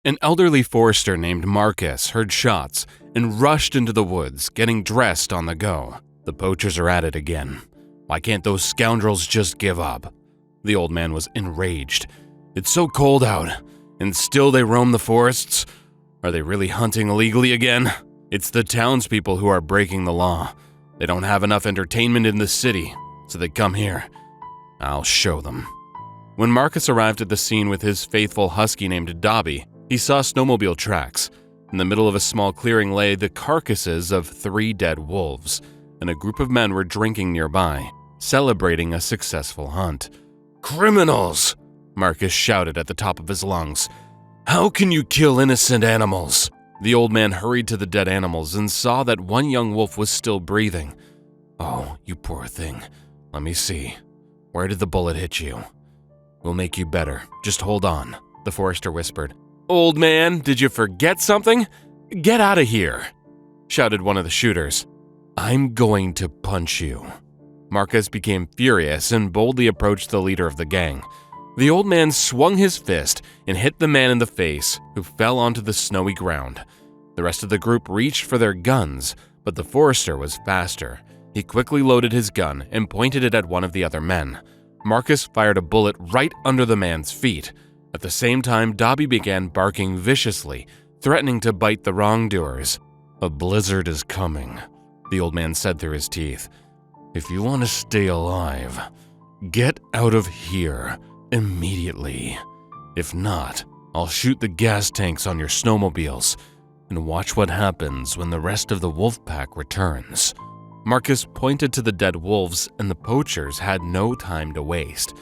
An elderly forester named Marcus heard shots and rushed into the woods, getting dressed on the go. The poachers are at it again. Why can't those scoundrels just give up? The old man was enraged. It's so cold out, and still they roam the forests? Are they really hunting illegally again? It's the townspeople who are breaking the law. They don't have enough entertainment in the city, so they come here. I'll show them. When Marcus arrived at the scene with his faithful husky named Dobby, he saw snowmobile tracks. In the middle of a small clearing lay the carcasses of 3 dead wolves, and a group of men were drinking nearby, celebrating a successful hunt. "Criminals!" Marcus shouted at the top of his lungs. "How can you kill innocent animals?" The old man hurried to the dead animals and saw that one young wolf was still breathing. "Oh, you poor thing. Let me see. Where did the bullet hit you?" "We'll make you better. Just hold on," the forester whispered. "Old man, did you forget something? Get out of here," shouted one of the shooters. "I'm going to punch you." Marcus became furious and boldly approached the leader of the gang. The old man swung his fist and hit the man in the face, who fell onto the snowy ground. The rest of the group reached for their guns, but the forester was faster. He quickly loaded his gun and pointed it at one of the other men. Marcus fired a bullet right under the man's feet. At the same time, Dobby began barking viciously, threatening to bite the wrongdoers. "A blizzard is coming," the old man said through his teeth. "If you want to stay alive, get out of here immediately. If not, I'll shoot the gas tanks on your snowmobiles, and watch what happens when the rest of the wolf pack returns." Marcus pointed to the dead wolves, and the poachers had no time to waste.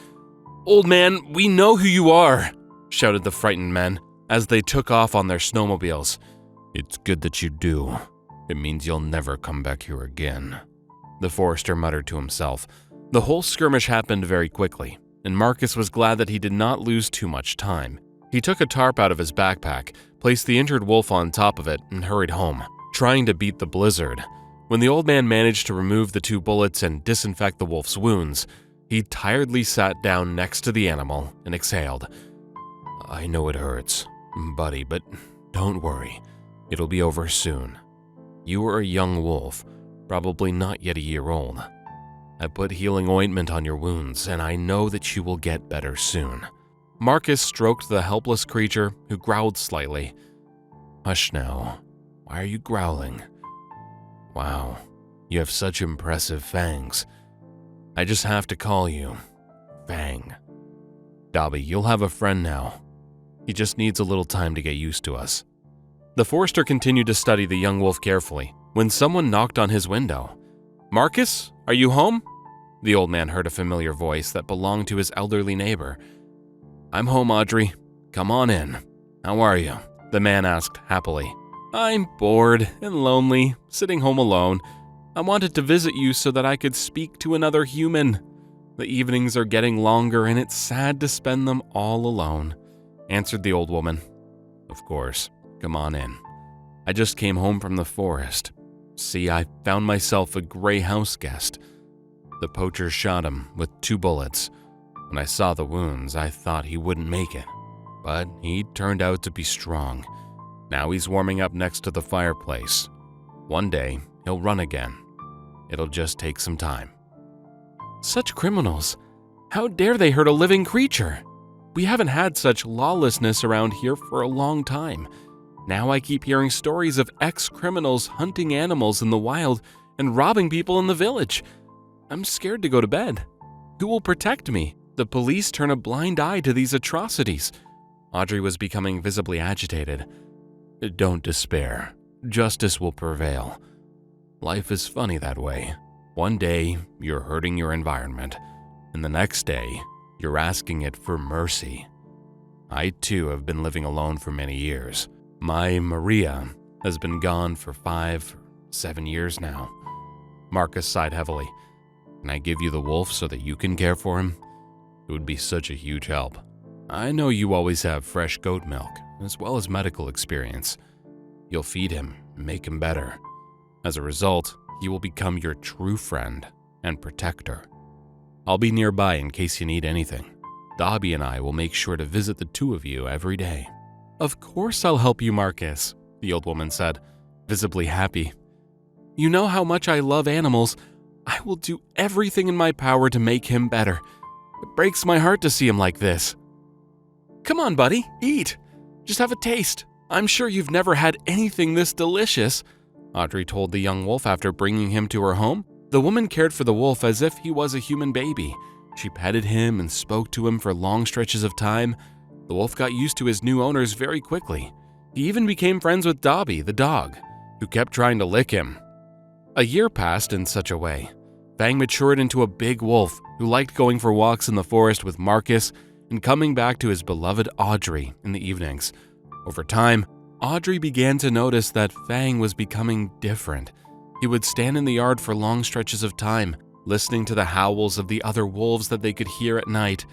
"Old man, we know who you are," shouted the frightened men as they took off on their snowmobiles. "It's good that you do. It means you'll never come back here again," the forester muttered to himself. The whole skirmish happened very quickly, and Marcus was glad that he did not lose too much time. He took a tarp out of his backpack, placed the injured wolf on top of it, and hurried home, trying to beat the blizzard. When the old man managed to remove the 2 bullets and disinfect the wolf's wounds, he tiredly sat down next to the animal and exhaled. "I know it hurts, buddy, but don't worry. It'll be over soon. You are a young wolf, probably not yet a year old. I put healing ointment on your wounds, and I know that you will get better soon." Marcus stroked the helpless creature, who growled slightly. "Hush now. Why are you growling? Wow, you have such impressive fangs. I just have to call you Fang. Dobby, you'll have a friend now. He just needs a little time to get used to us." The forester continued to study the young wolf carefully when someone knocked on his window. "Marcus, are you home?" The old man heard a familiar voice that belonged to his elderly neighbor. "I'm home, Audrey. Come on in. How are you?" the man asked happily. "I'm bored and lonely, sitting home alone. I wanted to visit you so that I could speak to another human. The evenings are getting longer and it's sad to spend them all alone," answered the old woman. "Of course. Come on in. I just came home from the forest. See, I found myself a gray house guest. The poacher shot him with 2 bullets. When I saw the wounds, I thought he wouldn't make it, but he turned out to be strong. Now he's warming up next to the fireplace. One day, he'll run again. It'll just take some time." "Such criminals. How dare they hurt a living creature? We haven't had such lawlessness around here for a long time. Now I keep hearing stories of ex-criminals hunting animals in the wild and robbing people in the village. I'm scared to go to bed. Who will protect me? The police turn a blind eye to these atrocities." Audrey was becoming visibly agitated. "Don't despair. Justice will prevail. Life is funny that way. One day, you're hurting your environment, and the next day, you're asking it for mercy. I, too, have been living alone for many years. My Maria has been gone for 5 or 7 years now." Marcus sighed heavily. "Can I give you the wolf so that you can care for him? It would be such a huge help. I know you always have fresh goat milk, as well as medical experience. You'll feed him and make him better. As a result, he will become your true friend and protector. I'll be nearby in case you need anything. Dobby and I will make sure to visit the 2 of you every day. "Of course I'll help you, Marcus," the old woman said, visibly happy. "You know how much I love animals. I will do everything in my power to make him better. It breaks my heart to see him like this." "Come on, buddy, eat. Just have a taste. I'm sure you've never had anything this delicious," Audrey told the young wolf after bringing him to her home. The woman cared for the wolf as if he was a human baby. She petted him and spoke to him for long stretches of time. The wolf got used to his new owners very quickly. He even became friends with Dobby, the dog, who kept trying to lick him. A year passed in such a way. Fang matured into a big wolf who liked going for walks in the forest with Marcus and coming back to his beloved Audrey in the evenings. Over time, Audrey began to notice that Fang was becoming different. He would stand in the yard for long stretches of time, listening to the howls of the other wolves that they could hear at night.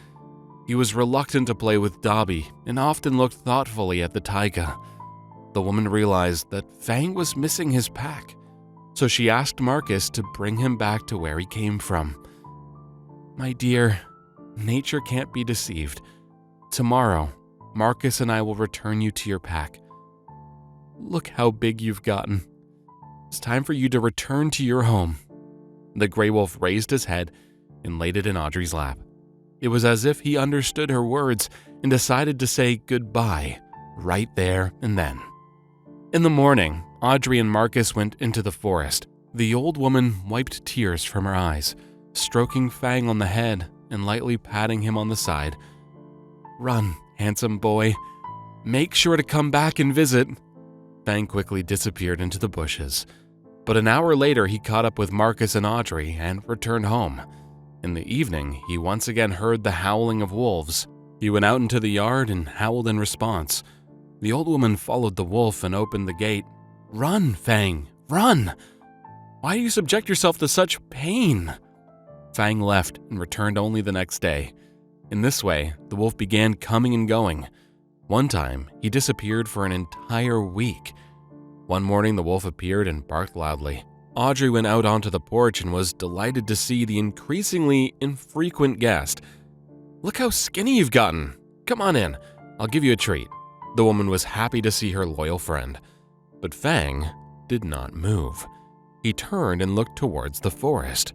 He was reluctant to play with Dobby and often looked thoughtfully at the taiga. The woman realized that Fang was missing his pack, so she asked Marcus to bring him back to where he came from. "My dear, nature can't be deceived. Tomorrow, Marcus and I will return you to your pack. Look how big you've gotten. It's time for you to return to your home." The gray wolf raised his head and laid it in Audrey's lap. It was as if he understood her words and decided to say goodbye right there and then. In the morning, Audrey and Marcus went into the forest. The old woman wiped tears from her eyes, stroking Fang on the head and lightly patting him on the side. "Run, handsome boy. Make sure to come back and visit." Fang quickly disappeared into the bushes. But an hour later, he caught up with Marcus and Audrey and returned home. In the evening, he once again heard the howling of wolves. He went out into the yard and howled in response. The old woman followed the wolf and opened the gate. "Run, Fang, run! Why do you subject yourself to such pain?" Fang left and returned only the next day. In this way, the wolf began coming and going. One time, he disappeared for an entire week. One morning, the wolf appeared and barked loudly. Audrey went out onto the porch and was delighted to see the increasingly infrequent guest. "Look how skinny you've gotten. Come on in. I'll give you a treat." The woman was happy to see her loyal friend. But Fang did not move. He turned and looked towards the forest.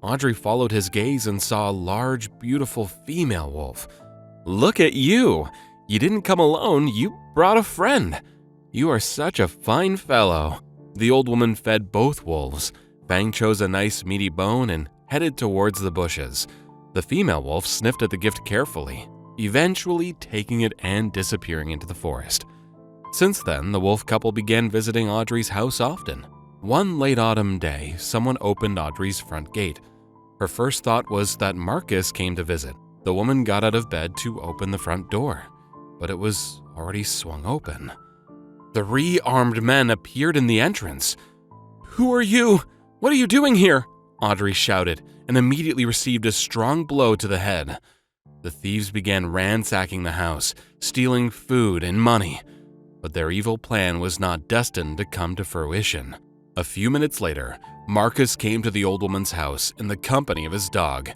Audrey followed his gaze and saw a large, beautiful female wolf. "Look at you! You didn't come alone, you brought a friend. You are such a fine fellow." The old woman fed both wolves. Fang chose a nice meaty bone and headed towards the bushes. The female wolf sniffed at the gift carefully, eventually taking it and disappearing into the forest. Since then, the wolf couple began visiting Audrey's house often. One late autumn day, someone opened Audrey's front gate. Her first thought was that Marcus came to visit. The woman got out of bed to open the front door, but it was already swung open. 3 armed men appeared in the entrance. "Who are you? What are you doing here?" Audrey shouted and immediately received a strong blow to the head. The thieves began ransacking the house, stealing food and money. But their evil plan was not destined to come to fruition. A few minutes later, Marcus came to the old woman's house in the company of his dog.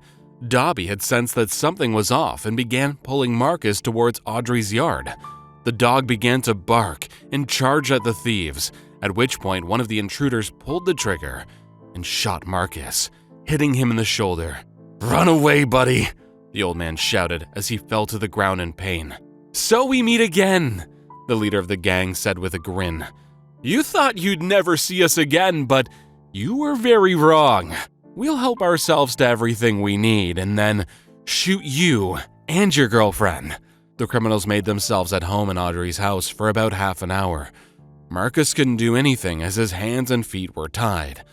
Dobby had sensed that something was off and began pulling Marcus towards Audrey's yard. The dog began to bark and charge at the thieves, at which point one of the intruders pulled the trigger and shot Marcus, hitting him in the shoulder. "Run away, buddy," the old man shouted as he fell to the ground in pain. "So we meet again," the leader of the gang said with a grin. "You thought you'd never see us again, but you were very wrong. We'll help ourselves to everything we need and then shoot you and your girlfriend." The criminals made themselves at home in Audrey's house for about half an hour. Marcus couldn't do anything as his hands and feet were tied.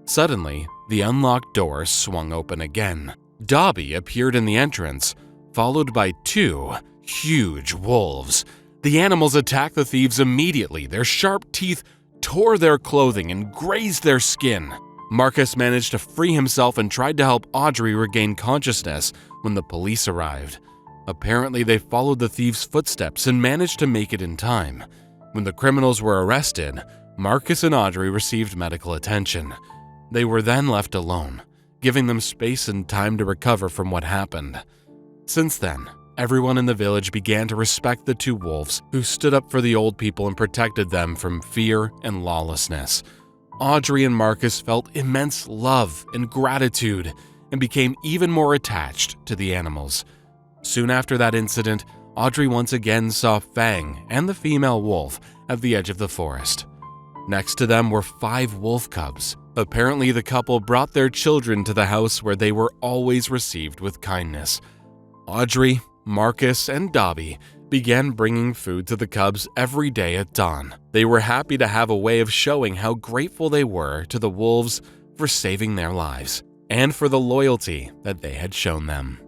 Suddenly, the unlocked door swung open again. Dobby appeared in the entrance, followed by 2 huge wolves. The animals attacked the thieves immediately. Their sharp teeth tore their clothing and grazed their skin. Marcus managed to free himself and tried to help Audrey regain consciousness when the police arrived. Apparently, they followed the thieves' footsteps and managed to make it in time. When the criminals were arrested, Marcus and Audrey received medical attention. They were then left alone, giving them space and time to recover from what happened. Since then, Everyone in the village began to respect the two wolves who stood up for the old people and protected them from fear and lawlessness. Audrey and Marcus felt immense love and gratitude and became even more attached to the animals. Soon after that incident, Audrey once again saw Fang and the female wolf at the edge of the forest. Next to them were 5 wolf cubs. Apparently, the couple brought their children to the house where they were always received with kindness. Audrey, Marcus, and Dobby began bringing food to the cubs every day at dawn. They were happy to have a way of showing how grateful they were to the wolves for saving their lives and for the loyalty that they had shown them.